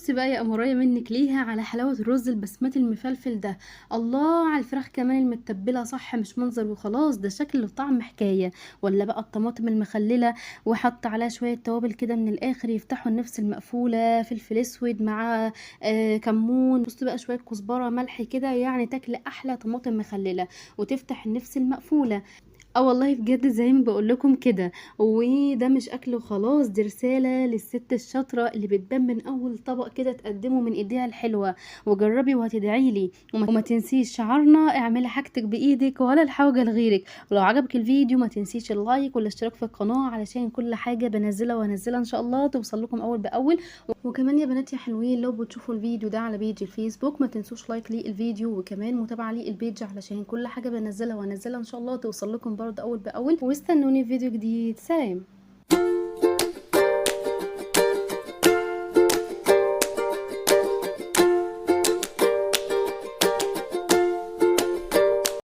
بصي بقى يا اموريه منك ليها على حلاوه الرز البسمتي المفلفل ده. الله على الفراخ كمان المتبله صح، مش منظر وخلاص، ده شكل وطعم حكايه. ولا بقى الطماطم المخلله وحط عليها شويه توابل كده من الاخر يفتحوا النفس المقفوله، فلفل اسود مع كمون، بصي بقى شويه كزبره ملح كده، يعني تاكل احلى طماطم مخلله وتفتح النفس المقفوله. اه والله بجد زي ما بقول لكم كده. وده مش اكل وخلاص، دي رساله للست الشاطره اللي بتبان من اول طبق كده تقدمه من ايديها الحلوه. وجربي وهتدعي لي. وما تنسيش شعارنا اعملي حاجتك بايدك ولا الحاجه لغيرك. ولو عجبك الفيديو ما تنسيش اللايك والاشتراك في القناه، علشان كل حاجه بنزلها وانزلها ان شاء الله توصل لكم اول باول. وكمان يا بنات يا حلوين، لو بتشوفوا الفيديو ده على بيج الفيسبوك ما تنسوش لايك للفيديو، وكمان متابعه للبيج علشان كل حاجه بنزلها وانزلها ان شاء الله توصل لكم برضه اول باول. واستنوني في فيديو جديد، سلام.